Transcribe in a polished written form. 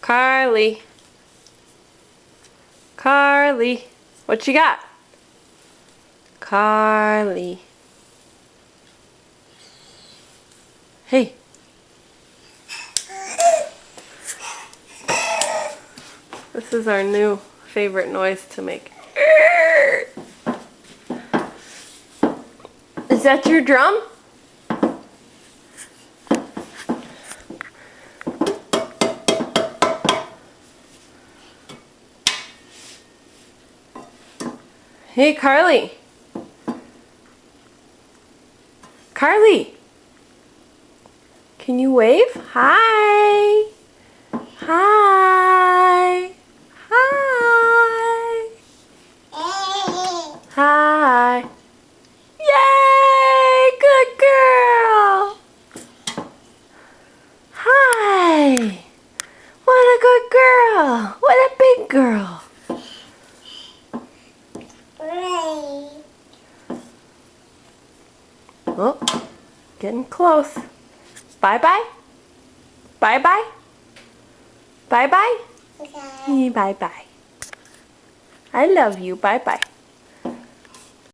Carly. Carly. What you got? Carly. Hey. This is our new favorite noise to make. Is that your drum? Hey, Carly. Carly. Can you wave? Hi. Hi. Hi. Hi. Yay! Good girl. Hi. What a good girl. What a big girl. Oh, getting close. Bye-bye. Bye-bye. Bye-bye. Okay. Bye-bye. I love you. Bye-bye.